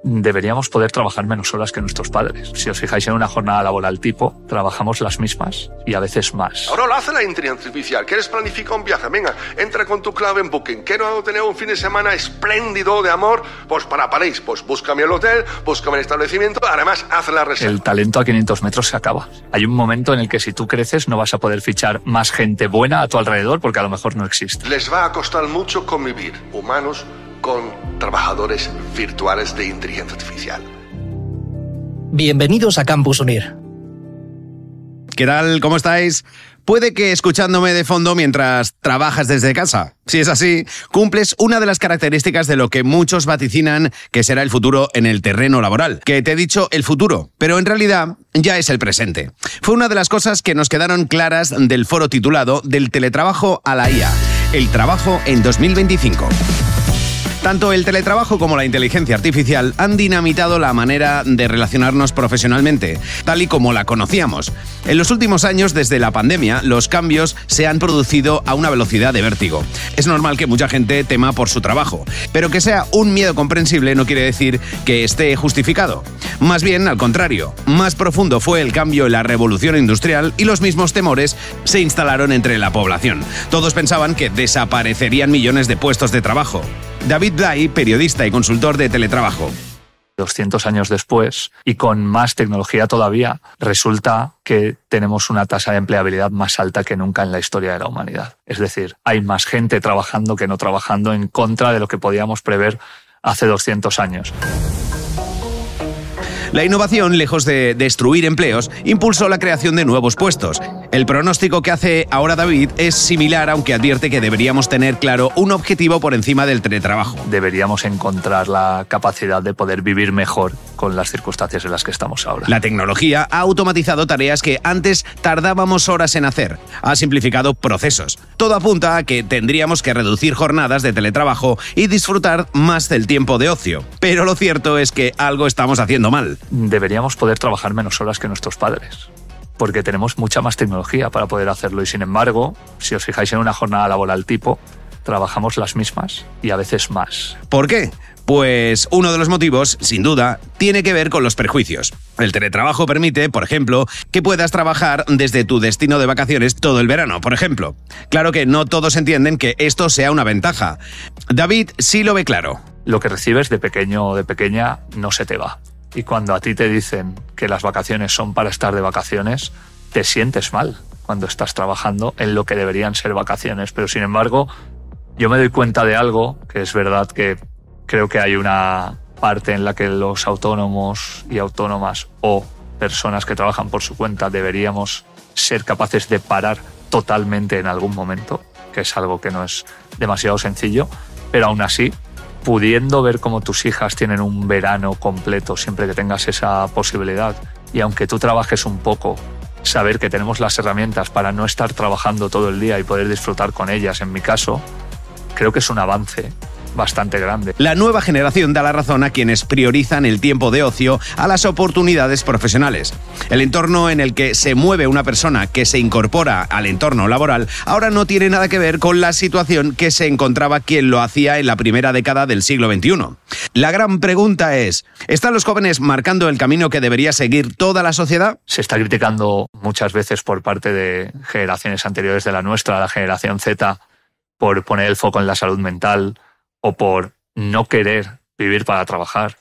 Deberíamos poder trabajar menos horas que nuestros padres. Si os fijáis en una jornada laboral tipo, trabajamos las mismas y a veces más. Ahora lo hace la inteligencia artificial. ¿Quieres planificar un viaje? Venga, entra con tu clave en Booking. Quiero tener un fin de semana espléndido de amor, pues para París. Pues búscame el hotel, búscame el establecimiento, además haz la reserva. El talento a 500 metros se acaba. Hay un momento en el que si tú creces no vas a poder fichar más gente buena a tu alrededor porque a lo mejor no existe. Les va a costar mucho convivir, humanos con trabajadores virtuales de inteligencia artificial. Bienvenidos a Campus Unir. ¿Qué tal? ¿Cómo estáis? Puede que escuchándome de fondo mientras trabajas desde casa. Si es así, cumples una de las características de lo que muchos vaticinan que será el futuro en el terreno laboral. Que te he dicho el futuro, pero en realidad ya es el presente. Fue una de las cosas que nos quedaron claras del foro titulado Del teletrabajo a la IA, el trabajo en 2025. Tanto el teletrabajo como la inteligencia artificial han dinamitado la manera de relacionarnos profesionalmente, tal y como la conocíamos. En los últimos años, desde la pandemia, los cambios se han producido a una velocidad de vértigo. Es normal que mucha gente tema por su trabajo, pero que sea un miedo comprensible no quiere decir que esté justificado. Más bien, al contrario, más profundo fue el cambio en la revolución industrial y los mismos temores se instalaron entre la población. Todos pensaban que desaparecerían millones de puestos de trabajo. David Blay, periodista y consultor de teletrabajo. 200 años después, y con más tecnología todavía, resulta que tenemos una tasa de empleabilidad más alta que nunca en la historia de la humanidad. Es decir, hay más gente trabajando que no trabajando, en contra de lo que podíamos prever hace 200 años. La innovación, lejos de destruir empleos, impulsó la creación de nuevos puestos. El pronóstico que hace ahora David es similar, aunque advierte que deberíamos tener claro un objetivo por encima del teletrabajo. Deberíamos encontrar la capacidad de poder vivir mejor con las circunstancias en las que estamos ahora. La tecnología ha automatizado tareas que antes tardábamos horas en hacer. Ha simplificado procesos. Todo apunta a que tendríamos que reducir jornadas de teletrabajo y disfrutar más del tiempo de ocio. Pero lo cierto es que algo estamos haciendo mal. Deberíamos poder trabajar menos horas que nuestros padres, porque tenemos mucha más tecnología para poder hacerlo y, sin embargo, si os fijáis en una jornada laboral tipo, trabajamos las mismas y a veces más. ¿Por qué? Pues uno de los motivos, sin duda, tiene que ver con los prejuicios. El teletrabajo permite, por ejemplo, que puedas trabajar desde tu destino de vacaciones todo el verano, por ejemplo. Claro que no todos entienden que esto sea una ventaja. David sí lo ve claro. Lo que recibes de pequeño o de pequeña no se te va. Y cuando a ti te dicen que las vacaciones son para estar de vacaciones, te sientes mal cuando estás trabajando en lo que deberían ser vacaciones. Pero, sin embargo, yo me doy cuenta de algo, que es verdad que creo que hay una parte en la que los autónomos y autónomas o personas que trabajan por su cuenta deberíamos ser capaces de parar totalmente en algún momento, que es algo que no es demasiado sencillo, pero aún así, pudiendo ver cómo tus hijas tienen un verano completo siempre que tengas esa posibilidad, y aunque tú trabajes un poco, saber que tenemos las herramientas para no estar trabajando todo el día y poder disfrutar con ellas, en mi caso, creo que es un avance bastante grande. La nueva generación da la razón a quienes priorizan el tiempo de ocio a las oportunidades profesionales. El entorno en el que se mueve una persona que se incorpora al entorno laboral ahora no tiene nada que ver con la situación que se encontraba quien lo hacía en la primera década del siglo XXI. La gran pregunta es, ¿están los jóvenes marcando el camino que debería seguir toda la sociedad? Se está criticando muchas veces por parte de generaciones anteriores de la nuestra, la generación Z, por poner el foco en la salud mental, o por no querer vivir para trabajar,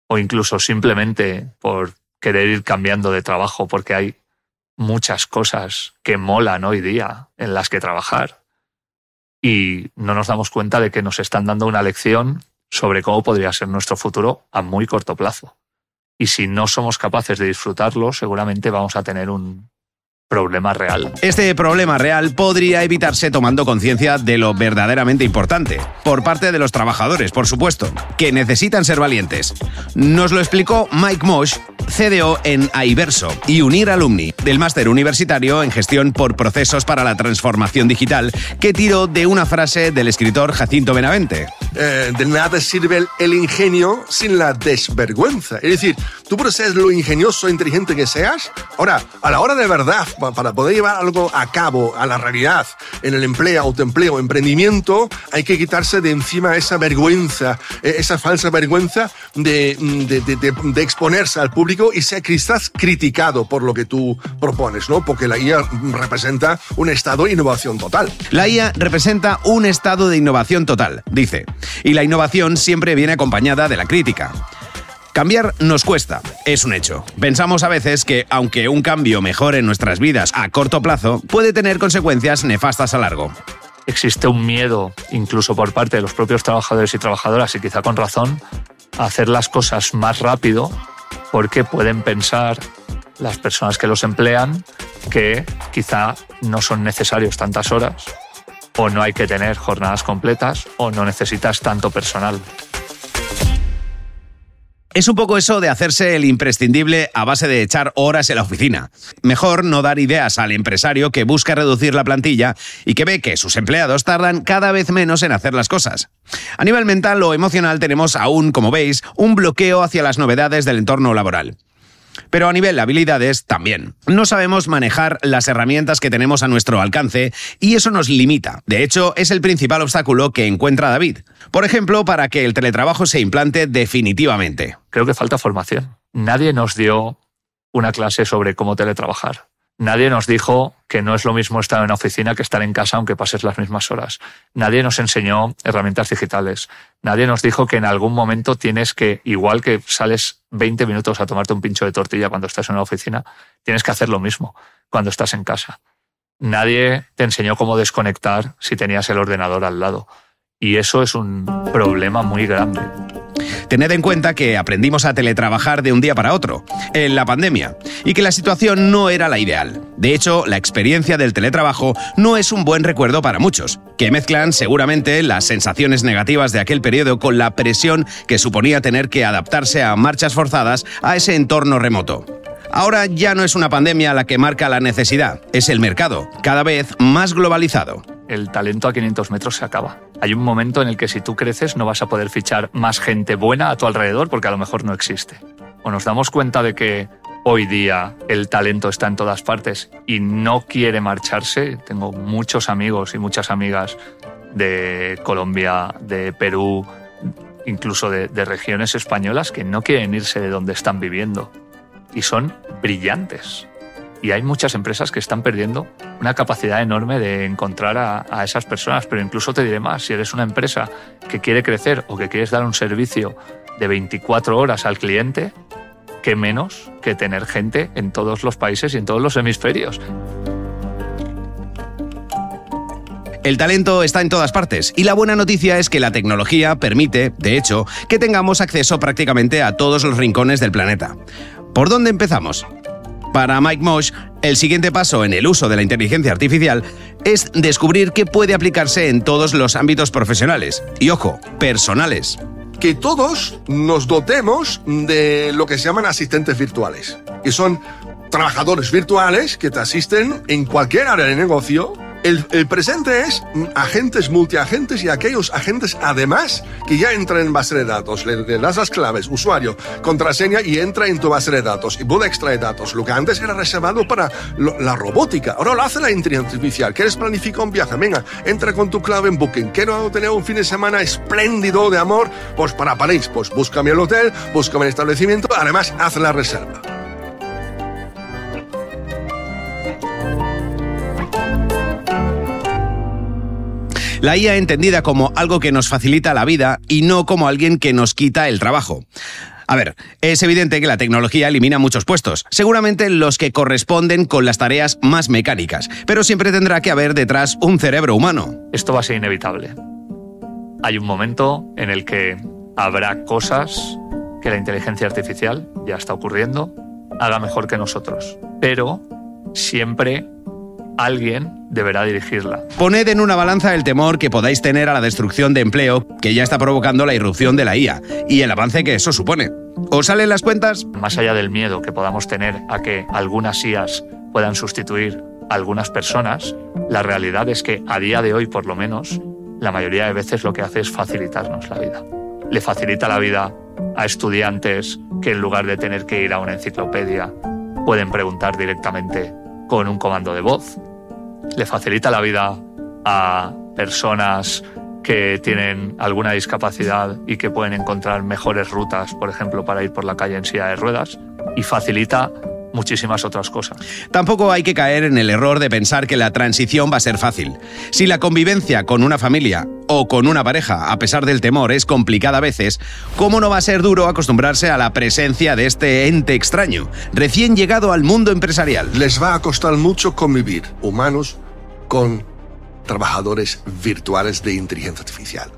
o incluso simplemente por querer ir cambiando de trabajo, porque hay muchas cosas que molan hoy día en las que trabajar y no nos damos cuenta de que nos están dando una lección sobre cómo podría ser nuestro futuro a muy corto plazo. Y si no somos capaces de disfrutarlo, seguramente vamos a tener un problema real. Este problema real podría evitarse tomando conciencia de lo verdaderamente importante, por parte de los trabajadores, por supuesto, que necesitan ser valientes. Nos lo explicó Mike Mosch, CDO en Aiverso y Unir Alumni, del máster universitario en gestión por procesos para la transformación digital, que tiró de una frase del escritor Jacinto Benavente. De nada sirve el ingenio sin la desvergüenza. Es decir, Tú puedes ser lo ingenioso e inteligente que seas. Ahora, a la hora de verdad, para poder llevar algo a cabo, a la realidad, en el empleo, autoempleo, emprendimiento, hay que quitarse de encima esa vergüenza, esa falsa vergüenza de exponerse al público y ser quizás criticado por lo que tú propones, ¿no? Porque la IA representa un estado de innovación total. La IA representa un estado de innovación total, dice. Y la innovación siempre viene acompañada de la crítica. Cambiar nos cuesta, es un hecho. Pensamos a veces que, aunque un cambio mejore nuestras vidas a corto plazo, puede tener consecuencias nefastas a largo. Existe un miedo, incluso por parte de los propios trabajadores y trabajadoras, y quizá con razón, a hacer las cosas más rápido, porque pueden pensar las personas que los emplean que quizá no son necesarios tantas horas, o no hay que tener jornadas completas, o no necesitas tanto personal. Es un poco eso de hacerse el imprescindible a base de echar horas en la oficina. Mejor no dar ideas al empresario que busca reducir la plantilla y que ve que sus empleados tardan cada vez menos en hacer las cosas. A nivel mental o emocional tenemos aún, como veis, un bloqueo hacia las novedades del entorno laboral. Pero a nivel de habilidades también. No sabemos manejar las herramientas que tenemos a nuestro alcance y eso nos limita. De hecho, es el principal obstáculo que encuentra David. Por ejemplo, para que el teletrabajo se implante definitivamente. Creo que falta formación. Nadie nos dio una clase sobre cómo teletrabajar. Nadie nos dijo que no es lo mismo estar en una oficina que estar en casa aunque pases las mismas horas. Nadie nos enseñó herramientas digitales. Nadie nos dijo que en algún momento tienes que, igual que sales 20 minutos a tomarte un pincho de tortilla cuando estás en una oficina, tienes que hacer lo mismo cuando estás en casa. Nadie te enseñó cómo desconectar si tenías el ordenador al lado. Y eso es un problema muy grande. Tened en cuenta que aprendimos a teletrabajar de un día para otro, en la pandemia, y que la situación no era la ideal. De hecho, la experiencia del teletrabajo no es un buen recuerdo para muchos, que mezclan seguramente las sensaciones negativas de aquel periodo con la presión que suponía tener que adaptarse a marchas forzadas a ese entorno remoto. Ahora ya no es una pandemia la que marca la necesidad, es el mercado, cada vez más globalizado. El talento a 500 metros se acaba. Hay un momento en el que si tú creces no vas a poder fichar más gente buena a tu alrededor porque a lo mejor no existe. O nos damos cuenta de que hoy día el talento está en todas partes y no quiere marcharse. Tengo muchos amigos y muchas amigas de Colombia, de Perú, incluso de regiones españolas que no quieren irse de donde están viviendo. Y son brillantes. Y hay muchas empresas que están perdiendo una capacidad enorme de encontrar a esas personas. Pero incluso te diré más, si eres una empresa que quiere crecer o que quieres dar un servicio de 24 horas al cliente, qué menos que tener gente en todos los países y en todos los hemisferios. El talento está en todas partes y la buena noticia es que la tecnología permite, de hecho, que tengamos acceso prácticamente a todos los rincones del planeta. ¿Por dónde empezamos? Para Mike Mosh, el siguiente paso en el uso de la inteligencia artificial es descubrir que puede aplicarse en todos los ámbitos profesionales y, ojo, personales. Que todos nos dotemos de lo que se llaman asistentes virtuales, que son trabajadores virtuales que te asisten en cualquier área de negocio. El presente es agentes, multiagentes y aquellos agentes además que ya entran en base de datos. Le das las claves, usuario, contraseña y entra en tu base de datos y puede extraer datos. Lo que antes era reservado para la robótica, ahora lo hace la inteligencia artificial. ¿Quieres planificar un viaje? Venga, entra con tu clave en Booking. ¿Quiero tener un fin de semana espléndido de amor? Pues para París, pues búscame el hotel, búscame el establecimiento, además haz la reserva. La IA entendida como algo que nos facilita la vida y no como alguien que nos quita el trabajo. A ver, es evidente que la tecnología elimina muchos puestos, seguramente los que corresponden con las tareas más mecánicas, pero siempre tendrá que haber detrás un cerebro humano. Esto va a ser inevitable. Hay un momento en el que habrá cosas que la inteligencia artificial, ya está ocurriendo, haga mejor que nosotros, pero siempre alguien deberá dirigirla. Poned en una balanza el temor que podáis tener a la destrucción de empleo que ya está provocando la irrupción de la IA y el avance que eso supone. ¿Os salen las cuentas? Más allá del miedo que podamos tener a que algunas IAs puedan sustituir a algunas personas, la realidad es que a día de hoy, por lo menos, la mayoría de veces lo que hace es facilitarnos la vida. Le facilita la vida a estudiantes que en lugar de tener que ir a una enciclopedia, pueden preguntar directamente con un comando de voz. Le facilita la vida a personas que tienen alguna discapacidad y que pueden encontrar mejores rutas, por ejemplo, para ir por la calle en silla de ruedas, y facilita muchísimas otras cosas. Tampoco hay que caer en el error de pensar que la transición va a ser fácil. Si la convivencia con una familia o con una pareja, a pesar del temor, es complicada a veces, ¿cómo no va a ser duro acostumbrarse a la presencia de este ente extraño, recién llegado al mundo empresarial? Les va a costar mucho convivir humanos con trabajadores virtuales de inteligencia artificial.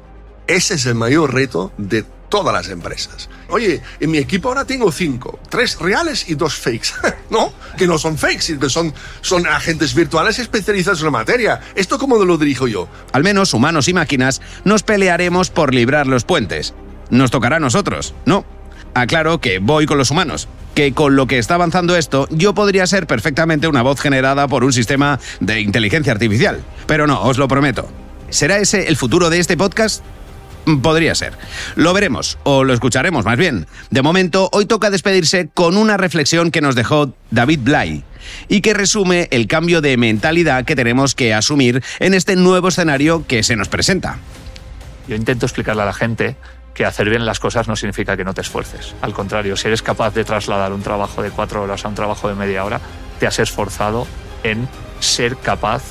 Ese es el mayor reto de todas las empresas. Oye, en mi equipo ahora tengo 5, 3 reales y 2 fakes. No, que no son fakes, sino que son agentes virtuales especializados en la materia. ¿Esto cómo lo dirijo yo? Al menos humanos y máquinas nos pelearemos por librar los puentes. Nos tocará a nosotros, ¿no? Aclaro que voy con los humanos, que con lo que está avanzando esto, yo podría ser perfectamente una voz generada por un sistema de inteligencia artificial. Pero no, os lo prometo. ¿Será ese el futuro de este podcast? Podría ser. Lo veremos, o lo escucharemos más bien. De momento, hoy toca despedirse con una reflexión que nos dejó David Blay y que resume el cambio de mentalidad que tenemos que asumir en este nuevo escenario que se nos presenta. Yo intento explicarle a la gente que hacer bien las cosas no significa que no te esfuerces. Al contrario, si eres capaz de trasladar un trabajo de 4 horas a un trabajo de media hora, te has esforzado en ser capaz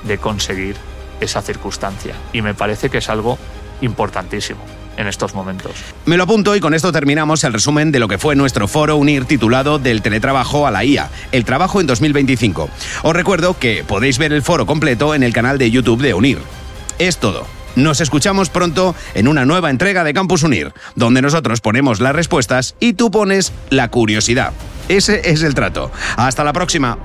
de conseguir esa circunstancia. Y me parece que es algo importantísimo en estos momentos. Me lo apunto y con esto terminamos el resumen de lo que fue nuestro foro UNIR titulado Del teletrabajo a la IA, el trabajo en 2025. Os recuerdo que podéis ver el foro completo en el canal de YouTube de UNIR. Es todo. Nos escuchamos pronto en una nueva entrega de Campus UNIR, donde nosotros ponemos las respuestas y tú pones la curiosidad. Ese es el trato. Hasta la próxima.